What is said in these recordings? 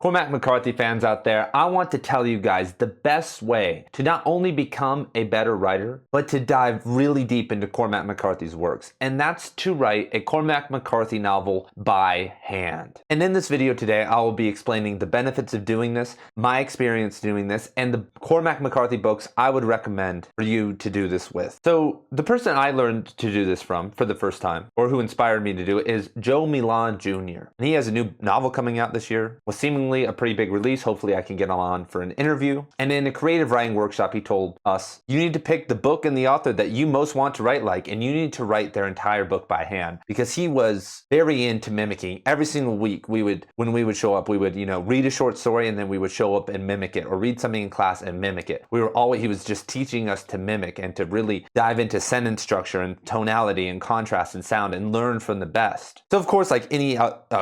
Cormac McCarthy fans out there, I want to tell you guys the best way to not only become a better writer, but to dive really deep into Cormac McCarthy's works. And that's to write a Cormac McCarthy novel by hand. And in this video today, I will be explaining the benefits of doing this, my experience doing this, and the Cormac McCarthy books I would recommend for you to do this with. So the person I learned to do this from for the first time, or who inspired me to do it, is Joe Milan Jr. And he has a new novel coming out this year, with seemingly a pretty big release. Hopefully I can get him on for an interview. And in a creative writing workshop, he told us, you need to pick the book and the author that you most want to write like, and you need to write their entire book by hand, because he was very into mimicking. Every single week when we would show up, we would, read a short story and then we would show up and mimic it, or read something in class and mimic it. He was just teaching us to mimic and to really dive into sentence structure and tonality and contrast and sound and learn from the best. So of course, like any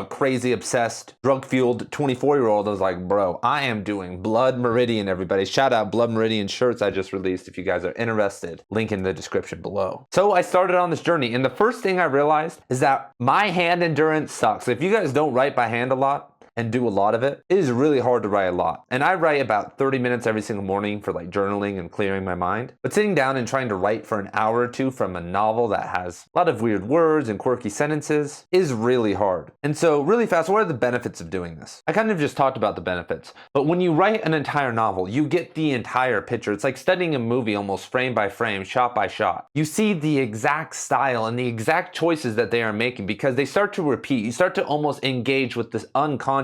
crazy, obsessed, drug-fueled 24-year-old, I was like, bro, I am doing Blood Meridian, everybody. Shout out Blood Meridian shirts I just released if you guys are interested. Link in the description below. So I started on this journey, and the first thing I realized is that my hand endurance sucks. If you guys don't write by hand a lot and do a lot of it, it is really hard to write a lot. And I write about 30 minutes every single morning for like journaling and clearing my mind. But sitting down and trying to write for an hour or two from a novel that has a lot of weird words and quirky sentences is really hard. And so really fast, what are the benefits of doing this? I kind of just talked about the benefits, but when you write an entire novel, you get the entire picture. It's like studying a movie almost frame by frame, shot by shot. You see the exact style and the exact choices that they are making because they start to repeat. You start to almost engage with this unconscious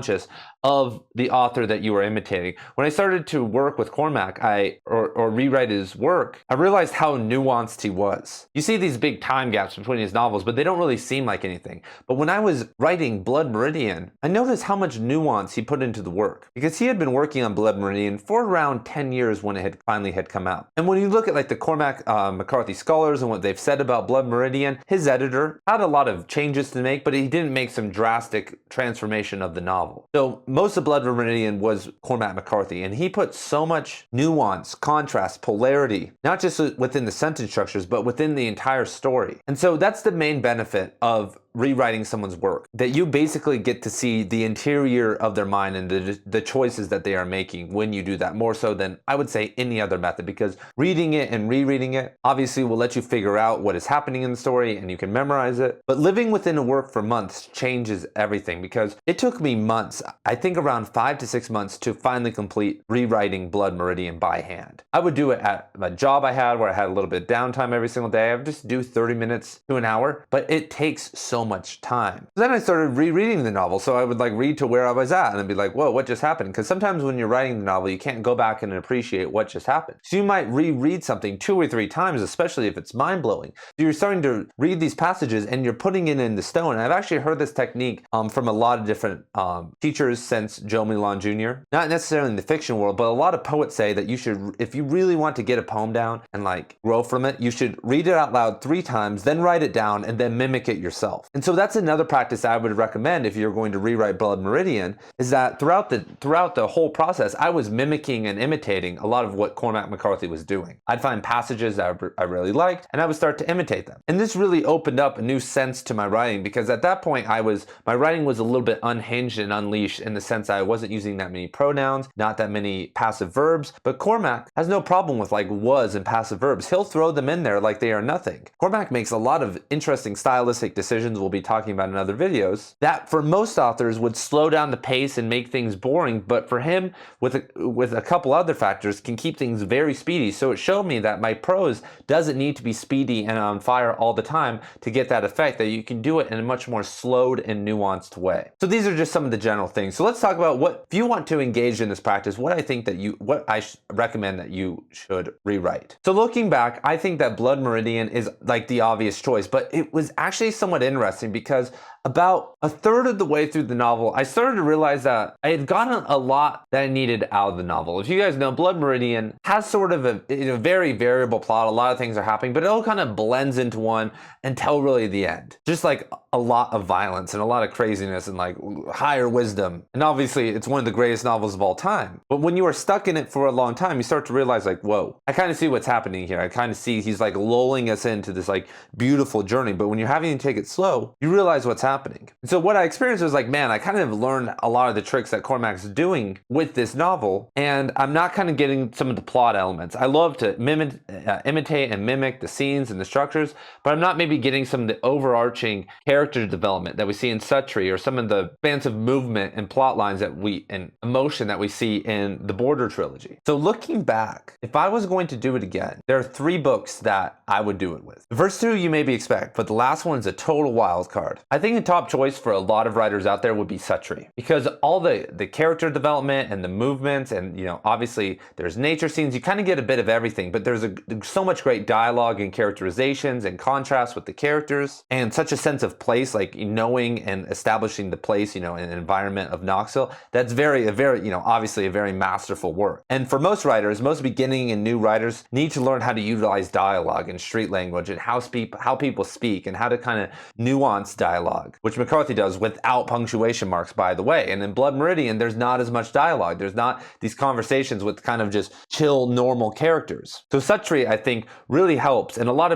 of the author that you are imitating. When I started to work with Cormac, or rewrite his work, I realized how nuanced he was. You see these big time gaps between his novels, but they don't really seem like anything. But when I was writing Blood Meridian, I noticed how much nuance he put into the work, because he had been working on Blood Meridian for around 10 years when it finally had come out. And when you look at like the Cormac McCarthy scholars and what they've said about Blood Meridian, his editor had a lot of changes to make, but he didn't make some drastic transformation of the novel. So most of Blood Meridian was Cormac McCarthy, and he put so much nuance, contrast, polarity, not just within the sentence structures, but within the entire story. And so that's the main benefit of rewriting someone's work, that you basically get to see the interior of their mind and the choices that they are making when you do that, more so than I would say any other method, because reading it and rereading it obviously will let you figure out what is happening in the story and you can memorize it. But living within a work for months changes everything, because it took me months, I think around 5 to 6 months, to finally complete rewriting Blood Meridian by hand. I would do it at a job I had where I had a little bit of downtime every single day. I would just do 30 minutes to an hour, but it takes so much time. Then I started rereading the novel, so I would like read to where I was at and I'd be like, whoa, what just happened? Because sometimes when you're writing the novel, you can't go back and appreciate what just happened. So you might reread something 2 or 3 times, especially if it's mind-blowing. So you're starting to read these passages and you're putting it in the stone. And I've actually heard this technique from a lot of different teachers since Joe Milan Jr. Not necessarily in the fiction world, but a lot of poets say that you should, if you really want to get a poem down and like grow from it, you should read it out loud 3 times, then write it down, and then mimic it yourself. And so that's another practice I would recommend if you're going to rewrite Blood Meridian, is that throughout the whole process, I was mimicking and imitating a lot of what Cormac McCarthy was doing. I'd find passages that I really liked, and I would start to imitate them. And this really opened up a new sense to my writing, because at that point, my writing was a little bit unhinged and unleashed, in the sense I wasn't using that many pronouns, not that many passive verbs. But Cormac has no problem with like was and passive verbs. He'll throw them in there like they are nothing. Cormac makes a lot of interesting stylistic decisions we'll be talking about in other videos that for most authors would slow down the pace and make things boring, but for him, with a couple other factors, can keep things very speedy. So it showed me that my prose doesn't need to be speedy and on fire all the time to get that effect, that you can do it in a much more slowed and nuanced way. So these are just some of the general things. So let's talk about what, if you want to engage in this practice, what I recommend that you should rewrite. So looking back, I think that Blood Meridian is like the obvious choice, but it was actually somewhat interesting, because about a third of the way through the novel, I started to realize that I had gotten a lot that I needed out of the novel. If you guys know, Blood Meridian has sort of a very variable plot. A lot of things are happening, but it all kind of blends into one until really the end. Just like a lot of violence and a lot of craziness and like higher wisdom. And obviously it's one of the greatest novels of all time. But when you are stuck in it for a long time, you start to realize like, whoa, I kind of see what's happening here. I kind of see he's like lulling us into this like beautiful journey. But when you're having to take it slow, you realize what's happening. happening. And so what I experienced was like, man, I kind of learned a lot of the tricks that Cormac's doing with this novel, and I'm not kind of getting some of the plot elements. I love to imitate and mimic the scenes and the structures, but I'm not maybe getting some of the overarching character development that we see in Suttree, or some of the expansive movement and plot lines and emotion that we see in the Border trilogy. So looking back, if I was going to do it again, there are 3 books that I would do it with. The first 2 you maybe expect, but the last one's a total wild card. I think a top choice for a lot of writers out there would be Suttree, because all the character development and the movements, and obviously there's nature scenes, you kind of get a bit of everything, but there's so much great dialogue and characterizations and contrast with the characters, and such a sense of place, like knowing and establishing the place, an environment of Knoxville. That's obviously a very masterful work. And for most writers, most beginning and new writers need to learn how to utilize dialogue and street language, and how people speak, and how to kind of nuance dialogue, which McCarthy does without punctuation marks, by the way. And in Blood Meridian, there's not as much dialogue. There's not these conversations with kind of just chill, normal characters. So Suttree, I think, really helps. And a lot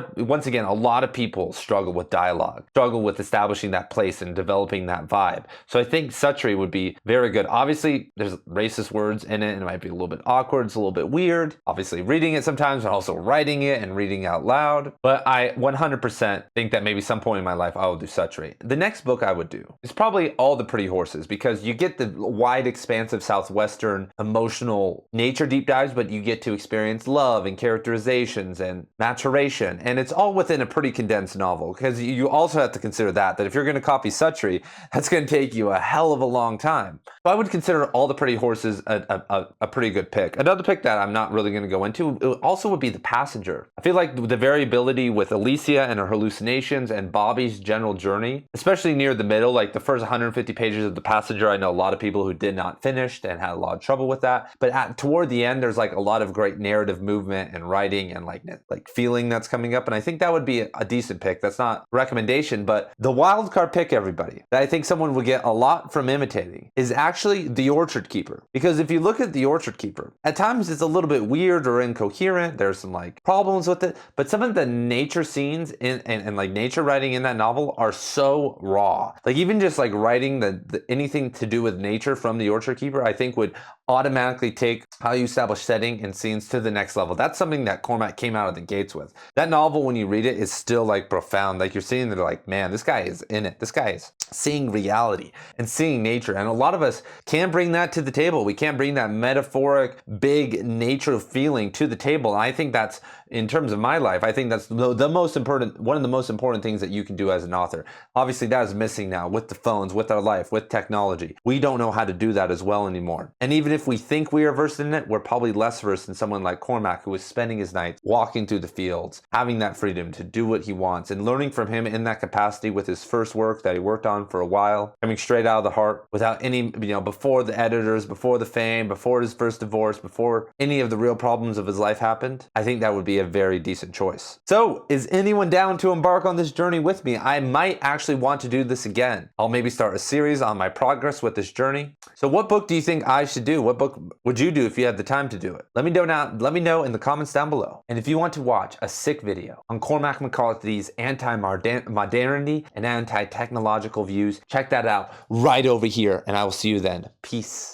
of people struggle with dialogue, struggle with establishing that place and developing that vibe. So I think Suttree would be very good. Obviously, there's racist words in it, and it might be a little bit awkward. It's a little bit weird, obviously, reading it sometimes, but also writing it and reading out loud. But I 100% think that maybe some point in my life I will do Suttree. The next book I would do is probably All the Pretty Horses, because you get the wide, expansive Southwestern emotional nature deep dives, but you get to experience love and characterizations and maturation, and it's all within a pretty condensed novel. Because you also have to consider that if you're going to copy Suttree, that's going to take you a hell of a long time. So I would consider All the Pretty Horses a pretty good pick. Another pick that I'm not really going to go into also would be The Passenger. I feel like the variability with Alicia and her hallucinations, and Bobby's general journey, especially near the middle, like the first 150 pages of The Passenger, I know a lot of people who did not finish and had a lot of trouble with that. But toward the end, there's like a lot of great narrative movement and writing and like feeling that's coming up. And I think that would be a decent pick. That's not a recommendation, but the wild card pick, everybody, that I think someone would get a lot from imitating is actually The Orchard Keeper. Because if you look at The Orchard Keeper, at times it's a little bit weird or incoherent. There's some like problems with it, but some of the nature scenes and like nature writing in that novel are so raw. Like even just like writing anything to do with nature from The Orchard Keeper, I think would automatically take how you establish setting and scenes to the next level. That's something that Cormac came out of the gates with. That novel, when you read it, is still like profound. Like you're seeing, they're like, man, this guy is in it. This guy is seeing reality and seeing nature. And a lot of us can't bring that to the table. We can't bring that metaphoric, big nature feeling to the table. And I think that's, in terms of my life, I think that's the most important, one of the most important things that you can do as an author. Obviously, that is missing now with the phones, with our life, with technology. We don't know how to do that as well anymore. And even if we think we are versed in it, we're probably less versed than someone like Cormac, who is spending his nights walking through the fields, having that freedom to do what he wants, and learning from him in that capacity with his first work that he worked on for a while, coming straight out of the heart without any, before the editors, before the fame, before his first divorce, before any of the real problems of his life happened. I think that would be a very decent choice. So is anyone down to embark on this journey with me? I might actually want to do this again. I'll maybe start a series on my progress with this journey. So what book do you think I should do? What book would you do if you had the time to do it? Let me know in the comments down below. And if you want to watch a sick video on Cormac McCarthy's anti-modernity and anti-technological views, check that out right over here, and I will see you then. Peace.